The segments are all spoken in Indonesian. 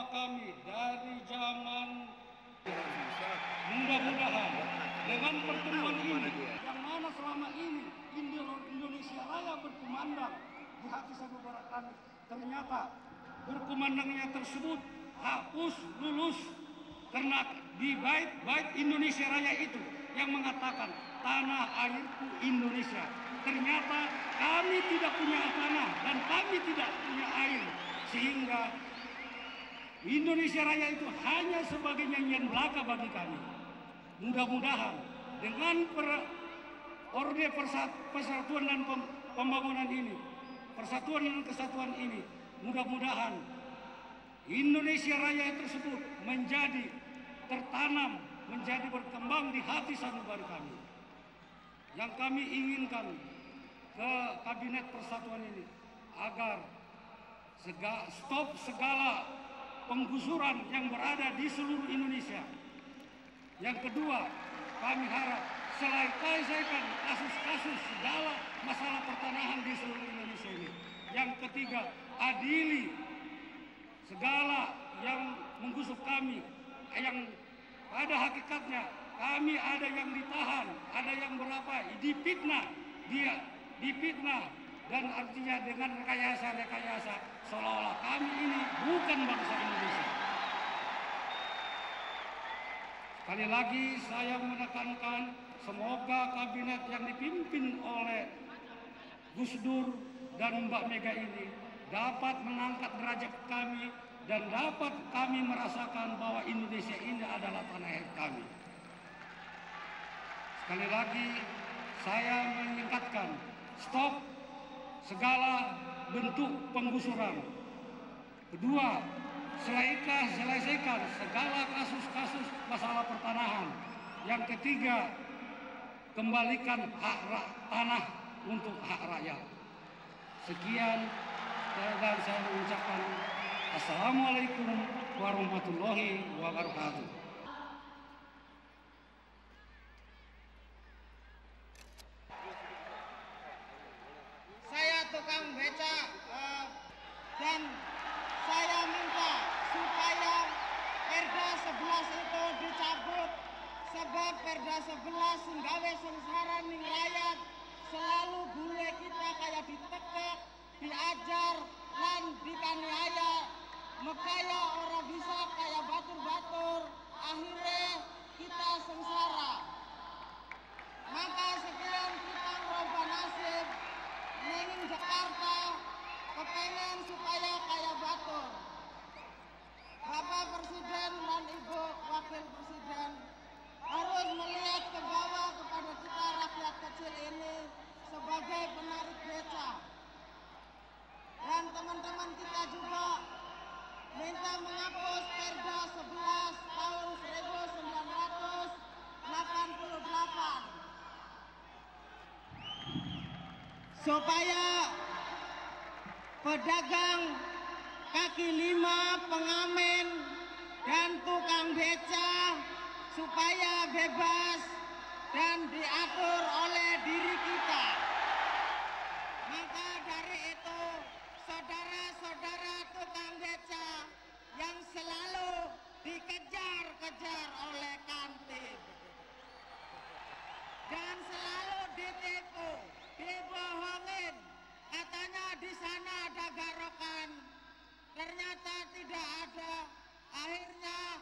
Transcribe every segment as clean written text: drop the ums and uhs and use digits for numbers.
bersama kami dari zaman. Mudah-mudahan dengan pertemuan ini, yang mana selama ini Indonesia Raya berkumandang di hati saudara kami, ternyata berkumandangnya tersebut hapus lulus, karena di bait Indonesia Raya itu yang mengatakan tanah airku Indonesia. Ternyata kami tidak punya tanah dan kami tidak punya air, sehingga Indonesia Raya itu hanya sebagai nyanyian belaka bagi kami. Mudah-mudahan dengan Orde Persatuan dan Pembangunan ini, Persatuan dan Kesatuan ini, mudah-mudahan Indonesia Raya tersebut menjadi tertanam, menjadi berkembang di hati sanubari kami. Yang kami inginkan ke Kabinet Persatuan ini agar stop segala penggusuran yang berada di seluruh Indonesia. Yang kedua, kami harap selesaikan kasus-kasus segala masalah pertanahan di seluruh Indonesia ini. Yang ketiga, adili segala yang menggusur kami, yang pada hakikatnya kami ada yang ditahan, ada yang difitnah, dan artinya dengan rekayasa seolah-olah kami ini bukan bangsa Indonesia. Sekali lagi saya menekankan, semoga kabinet yang dipimpin oleh Gus Dur dan Mbak Mega ini dapat mengangkat derajat kami dan dapat kami merasakan bahwa Indonesia ini adalah tanah air kami. Sekali lagi saya mengingatkan, stop segala bentuk penggusuran. Kedua, selesaikan segala kasus-kasus masalah pertanahan. Yang ketiga, kembalikan hak tanah untuk hak rakyat. Sekian, dan saya mengucapkan Assalamualaikum warahmatullahi wabarakatuh. Saya tukang beca dan saya minta supaya Perda 11 itu dicabut, sebab Perda 11 singgawe sengsara ning rakyat, selalu gue kita kayak ditekek, diajar lan dikaniaya, makanya orang bisa kayak batur-batur, akhirnya kita sengsara. Maka sekian kita merubah nasib, nengin Jakarta, kepengen supaya kayak batur. Bapak Presiden dan Ibu Wakil Presiden harus melihat ke bawah kepada kita rakyat kecil ini sebagai penarik beca. Dan teman-teman kita juga minta menghapus Perda 11 tahun 1988. Supaya pedagang kaki lima, pengamen, dan tukang beca supaya bebas dan diatur oleh diri kita. Maka dari itu, saudara-saudara tukang beca yang selalu dikejar-kejar oleh kantin dan selalu ditipu, dibohongin, katanya di sana ada garokan, ternyata tidak ada. Akhirnya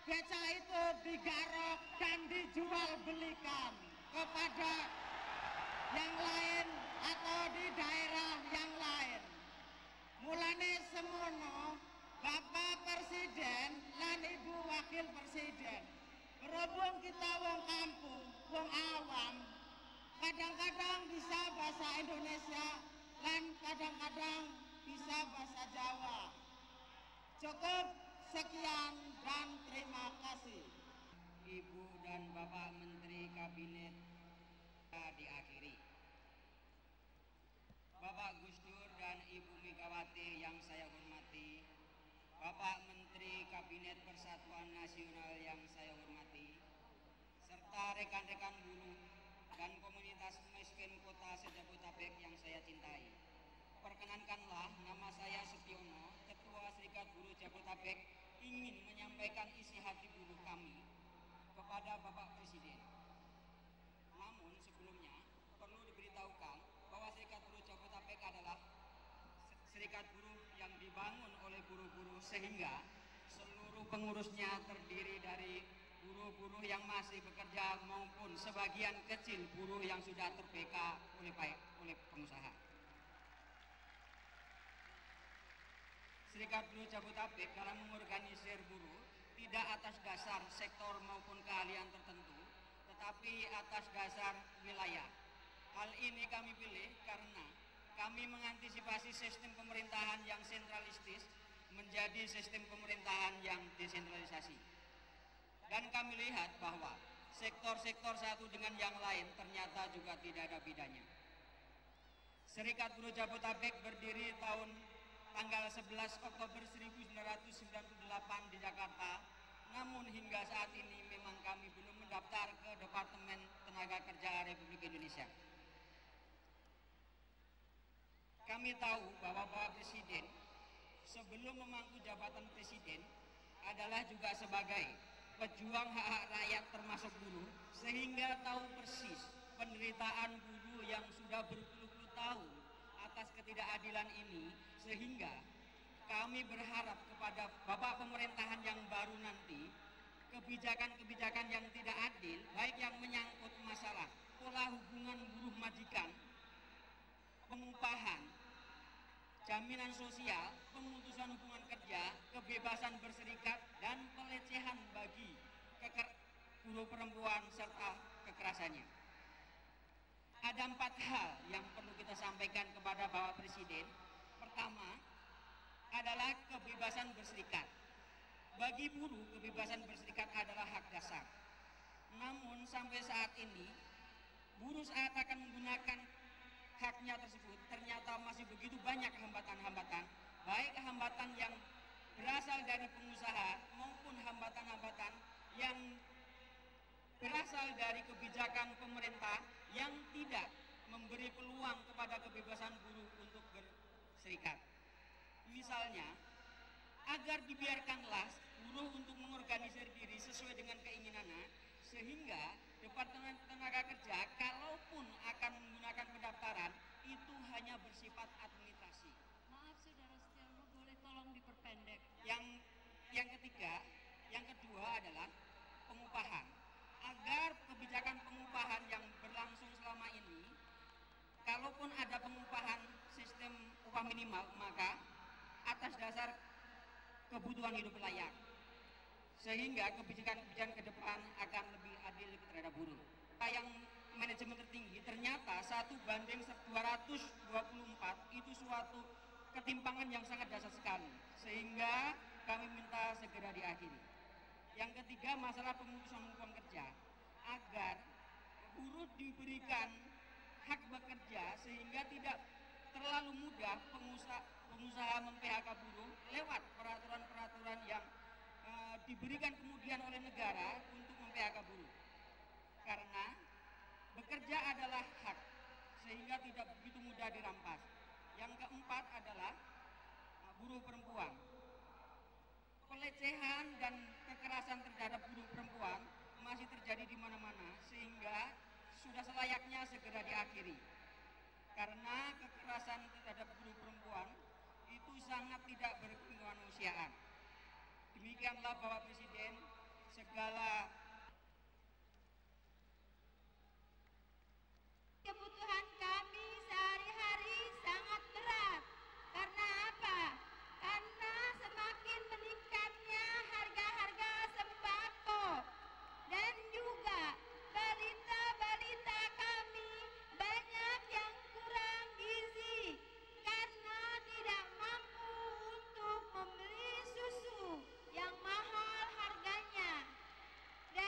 beca itu digarok dan dijual belikan kepada yang lain atau di daerah yang lain. Mulane semono Bapak Presiden dan Ibu Wakil Presiden, berhubung kita wong kampung, wong awam, kadang-kadang bisa bahasa Indonesia dan kadang-kadang bisa bahasa Jawa. Cukup sekian dan terima kasih. Ibu dan Bapak Menteri Kabinet diakhiri. Bapak Gus Dur dan Ibu Megawati yang saya hormati, Bapak Menteri Kabinet Persatuan Nasional yang saya hormati, serta rekan-rekan buruh dan komunitas miskin kota Sejabotabek yang saya cintai. Perkenankanlah, nama saya Setiono, Ketua Serikat Buruh Jawa Jabodetabek ingin menyampaikan isi hati buruh kami kepada Bapak Presiden. Namun sebelumnya perlu diberitahukan bahwa Serikat Buruh Jabodetabek adalah serikat buruh yang dibangun oleh buruh-buruh sehingga seluruh pengurusnya terdiri dari buruh-buruh yang masih bekerja maupun sebagian kecil buruh yang sudah ter-PK oleh pengusaha. Serikat Buruh Jabodetabek dalam mengorganisir buruh tidak atas dasar sektor maupun keahlian tertentu, tetapi atas dasar wilayah. Hal ini kami pilih karena kami mengantisipasi sistem pemerintahan yang sentralistis menjadi sistem pemerintahan yang desentralisasi. Dan kami lihat bahwa sektor-sektor satu dengan yang lain ternyata juga tidak ada bedanya. Serikat Buruh Jabodetabek berdiri tanggal 11 Oktober 1998 di Jakarta, namun hingga saat ini memang kami belum mendaftar ke Departemen Tenaga Kerja Republik Indonesia. Kami tahu bahwa Bapak Presiden sebelum memangku jabatan Presiden adalah juga sebagai pejuang hak-hak rakyat termasuk buruh, sehingga tahu persis penderitaan buruh yang sudah berpuluh-puluh tahun atas ketidakadilan ini, sehingga kami berharap kepada Bapak pemerintahan yang baru nanti kebijakan-kebijakan yang tidak adil, baik yang menyangkut masalah pola hubungan buruh majikan, pengupahan, jaminan sosial, pemutusan hubungan kerja, kebebasan berserikat, dan pelecehan bagi buruh perempuan serta kekerasannya. Ada 4 hal yang perlu kita sampaikan kepada Bapak Presiden. Pertama adalah kebebasan berserikat. Bagi buruh, kebebasan berserikat adalah hak dasar. Namun sampai saat ini, buruh saat akan menggunakan haknya tersebut ternyata masih begitu banyak hambatan-hambatan, baik hambatan yang berasal dari pengusaha maupun hambatan-hambatan yang berasal dari kebijakan pemerintah yang tidak memberi peluang kepada kebebasan buruh untuk berserikat. Misalnya, agar dibiarkanlah buruh untuk mengorganisir diri sesuai dengan keinginannya, sehingga Departemen Tenaga Kerja kalaupun akan menggunakan pendaftaran itu hanya bersifat administrasi. Maaf Saudara Setiono, boleh tolong diperpendek. Yang kedua adalah pengupahan. Agar kebijakan pengupahan yang berlangsung selama ini, kalaupun ada pengupahan sistem upah minimal, maka atas dasar kebutuhan hidup layak, sehingga kebijakan-kebijakan ke depan akan lebih adil terhadap buruh. Yang manajemen tertinggi ternyata 1:224 itu suatu ketimpangan yang sangat dasar sekali, sehingga kami minta segera diakhiri. Yang ketiga, masalah pemutusan hubungan kerja, agar buruh diberikan hak bekerja sehingga tidak terlalu mudah pengusaha mem-PHK buruh lewat peraturan-peraturan yang diberikan kemudian oleh negara untuk mem-PHK buruh. Karena bekerja adalah hak, sehingga tidak begitu mudah dirampas. Yang keempat adalah buruh perempuan. Pelecehan dan kekerasan terhadap buruh perempuan masih terjadi di mana-mana, sehingga sudah selayaknya segera diakhiri. Karena kekerasan terhadap buruh perempuan itu sangat tidak berkemanusiaan. Demikianlah Bapak Presiden, segala Kebutuhan kami sehari-hari sangat berat. Karena apa? Karena semakin meningkatnya harga-harga sembako. Dan juga balita-balita kami banyak yang kurang gizi karena tidak mampu untuk membeli susu yang mahal harganya. Dan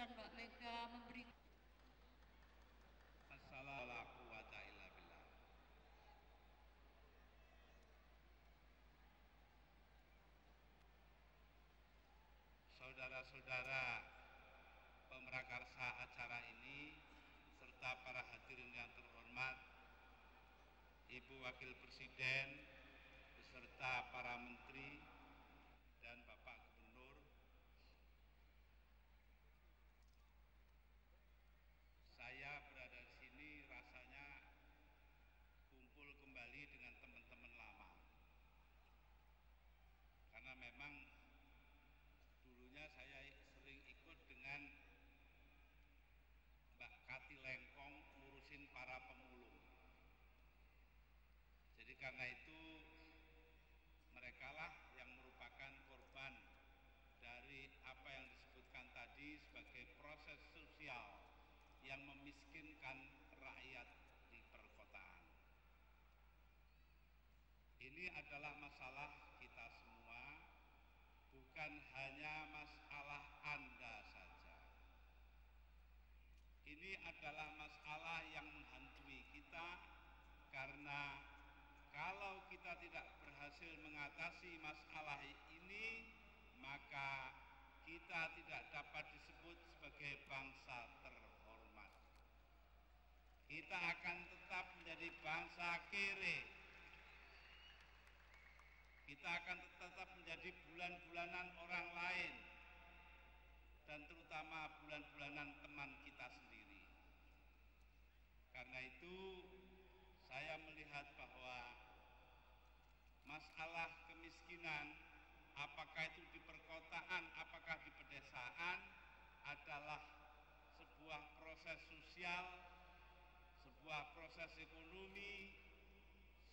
dan Mbak Mega memberi masalah la quwata illa billah. Saudara-saudara pemrakarsa acara ini serta para hadirin yang terhormat, Ibu Wakil Presiden beserta para menteri dan Bapak Gubernur, saya berada di sini rasanya kumpul kembali dengan teman-teman lama. Karena memang dulunya saya sering ikut dengan Mbak Kati Lengkong ngurusin para pemulung. Jadi karena itu merekalah yang merupakan korban dari apa yang disebutkan tadi sebagai proses sosial yang memiskinkan rakyat di perkotaan. Ini adalah masalah kita semua, bukan hanya masalah Anda saja. Ini adalah masalah yang menghantui kita, karena kalau kita tidak berhasil mengatasi masalah ini, maka kita tidak dapat disebut sebagai bangsa terhormat. Kita akan tetap menjadi bangsa kere. Kita akan tetap menjadi bulan-bulanan orang lain, dan terutama bulan-bulanan teman kita sendiri. Karena itu, saya melihat bahwa masalah kemiskinan, apakah itu di perkotaan, apakah di pedesaan, adalah sebuah proses sosial, sebuah proses ekonomi,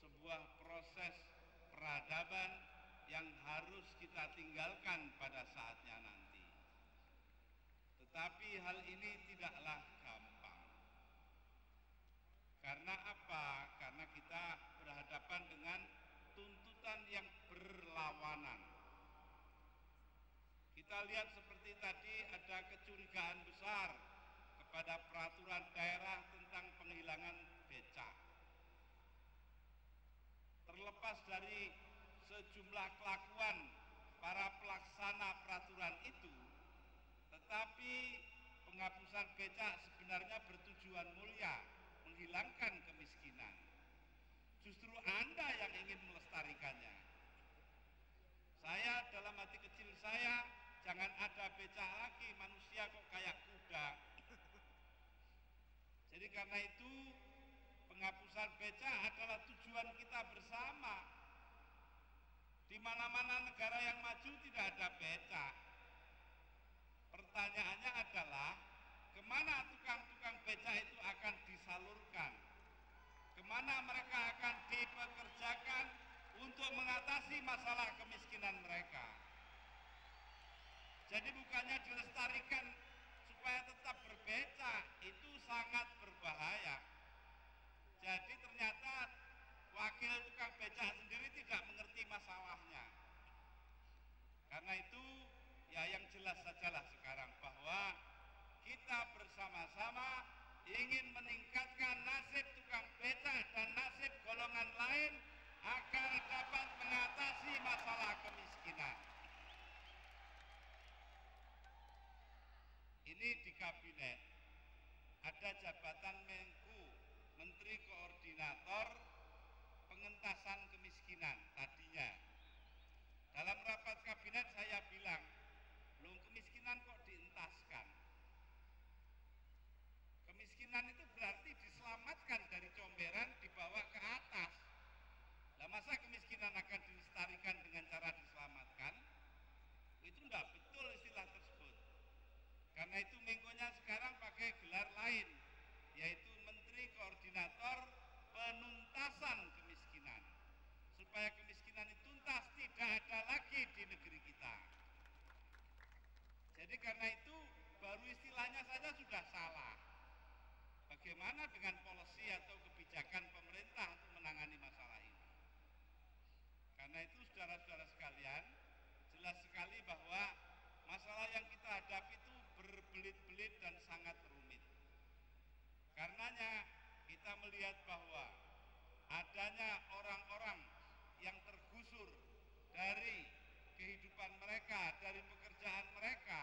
sebuah proses peradaban yang harus kita tinggalkan pada saatnya nanti. Tetapi hal ini tidaklah gampang. Karena apa? Karena kita berhadapan dengan tuntutan yang berlawanan. Kita lihat seperti tadi ada kecurigaan besar kepada peraturan daerah tentang penghilangan becak. Terlepas dari sejumlah kelakuan para pelaksana peraturan itu, tetapi penghapusan becak sebenarnya bertujuan mulia, menghilangkan kemiskinan. Justru Anda yang ingin melestarikannya. Saya dalam hati kecil saya, jangan ada becak lagi, manusia kok kayak kuda. Jadi karena itu, penghapusan becak adalah tujuan kita bersama. Di mana-mana negara yang maju tidak ada becak. Pertanyaannya adalah, kemana tukang-tukang becak itu akan disalurkan? Kemana mereka akan dipekerjakan untuk mengatasi masalah kemiskinan mereka? Jadi bukannya dilestarikan supaya tetap berbecak, itu sangat berbahaya. Jadi ternyata wakil tukang becak sendiri tidak mengerti masalahnya. Karena itu ya yang jelas sajalah sekarang bahwa kita bersama-sama ingin meningkatkan nasib tukang becak dan nasib golongan lain agar dapat mengatasi masalah kemiskinan. Ini di kabinet ada jabatan Menku, Menteri Koordinator Pengentasan Kemiskinan tadinya. Dalam rapat kabinet saya bilang, belum kemiskinan kok dientaskan. Kemiskinan itu berarti diselamatkan dari comberan dibawa ke atas. Lah masa kemiskinan akan dilestarikan dengan cara diselamatkan? Itu enggak betul istilah tersebut. Karena itu Menko-nya sekarang pakai gelar lain, yaitu Menteri Koordinator Penuntasan Kemiskinan. Supaya kemiskinan itu tuntas, tidak ada lagi di negeri kita. Jadi karena itu baru istilahnya saja sudah salah. Bagaimana dengan polisi atau kebijakan pemerintah untuk menangani masalah ini? Karena itu saudara-saudara sekalian, jelas sekali bahwa masalah yang kita hadapi itu berbelit-belit dan sangat rumit. Karenanya kita melihat bahwa adanya orang-orang yang tergusur dari kehidupan mereka, dari pekerjaan mereka,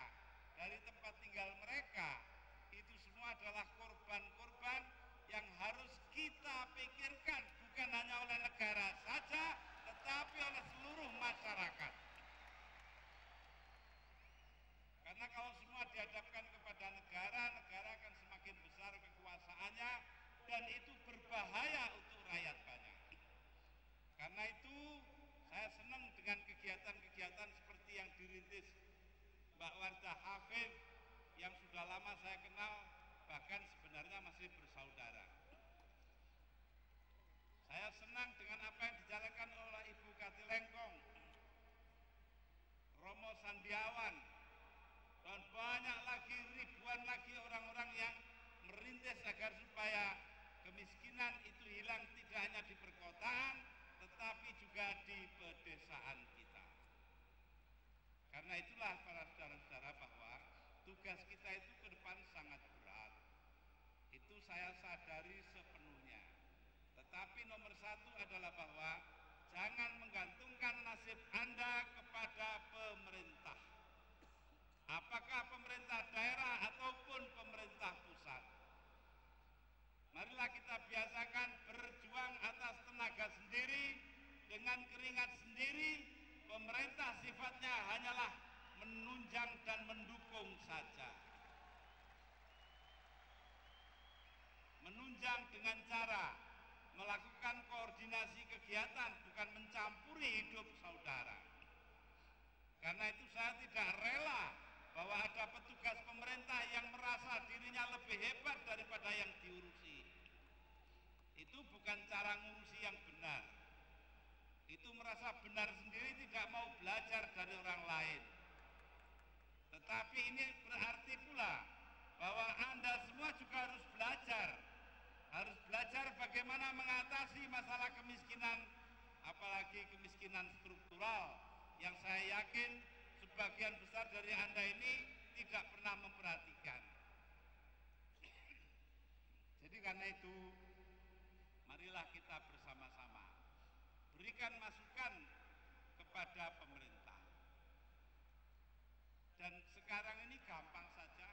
dari tempat tinggal mereka, itu semua adalah korban-korban yang harus kita pikirkan bukan hanya oleh negara saja, tetapi oleh seluruh masyarakat. Karena kalau semua dihadapkan kepada negara, negara akan semakin besar kekuasaannya dan itu berbahaya untuk rakyat banyak. Karena itu saya senang dengan kegiatan-kegiatan seperti yang dirintis Mbak Wardah Hafif yang sudah lama saya kenal, bahkan sebenarnya masih bersaudara. Saya senang dengan apa yang dijalankan oleh Ibu Kati Lengkong, Romo Sandiawan, dan banyak lagi, ribuan lagi orang-orang yang merintis agar supaya kemiskinan itu hilang tidak hanya di perkotaan, tetapi juga di pedesaan kita. Karena itulah para saudara-saudara bahwa tugas kita itu ke depan sangat berat. Itu saya sadari sepenuhnya. Tetapi nomor satu adalah bahwa jangan menggantungkan nasib Anda kepada pemerintah. Apakah pemerintah daerah ataupun pemerintah pusat. Marilah kita biasakan berjuang atas tenaga sendiri, dengan keringat sendiri. Pemerintah sifatnya hanyalah menunjang dan mendukung saja. Menunjang dengan cara melakukan koordinasi kegiatan, bukan mencampuri hidup saudara. Karena itu saya tidak rela bahwa ada petugas pemerintah yang merasa dirinya lebih hebat daripada yang diurusi. Itu bukan cara ngurusi yang benar. Itu merasa benar sendiri, tidak mau belajar dari orang lain. Tetapi ini berarti pula bahwa Anda semua juga harus belajar. Harus belajar bagaimana mengatasi masalah kemiskinan, apalagi kemiskinan struktural, yang saya yakin sebagian besar dari Anda ini tidak pernah memperhatikan. Jadi karena itu, marilah kita bersama-sama berikan masukan kepada pemerintah. Dan sekarang ini gampang saja.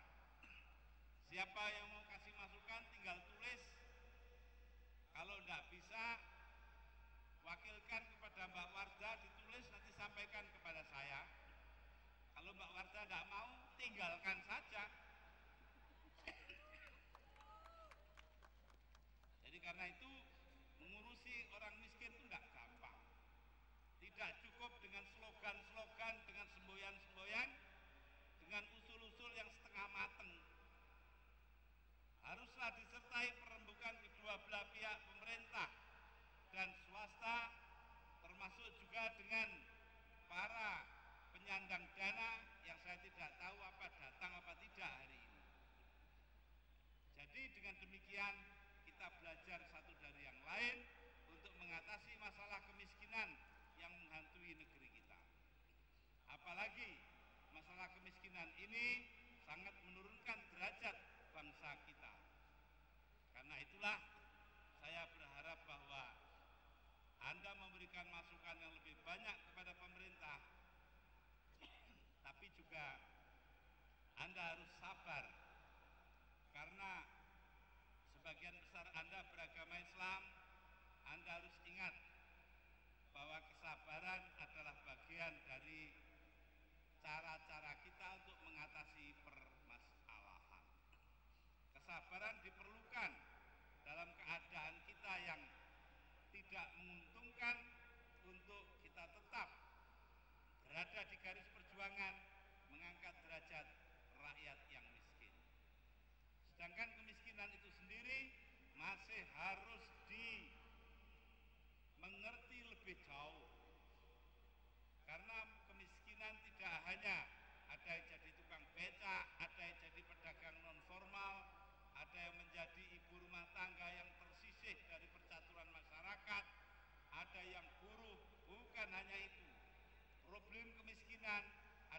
Siapa yang mau kasih masukan tinggal tulis. Kalau tidak bisa, wakilkan kepada Mbak Wardah, ditulis nanti sampaikan kepada saya. Kalau Mbak Wardah tidak mau, tinggalkan saja. Jadi karena itu mengurusi orang miskin itu tidak gampang. Tidak cukup dengan slogan-slogan, dengan semboyan-semboyan, dengan usul-usul yang setengah mateng. Haruslah disertai perembukan kedua belah pihak, pemerintah dan swasta, termasuk juga dengan para penyandang dana yang saya tidak tahu apa datang apa tidak hari ini. Jadi dengan demikian kita belajar satu dari yang lain untuk mengatasi masalah kemiskinan yang menghantui negeri kita. Apalagi masalah kemiskinan ini sangat menurunkan derajat bangsa kita. Karena itulah saya berharap bahwa Anda memberikan masukan yang lebih banyak kepada pemerintah, tapi juga Anda harus sabar, karena sebagian besar Anda beragama Islam. Anda harus ingat bahwa kesabaran adalah bagian dari cara-cara kita untuk mengatasi permasalahan. Kesabaran diperlukan dalam keadaan kita yang tidak menguntungkan untuk kita tetap berada di garis perjuangan mengangkat derajat rakyat yang miskin. Sedangkan kemiskinan itu sendiri masih harus dimengerti lebih jauh. Karena kemiskinan tidak hanya ada yang jadi tukang becak,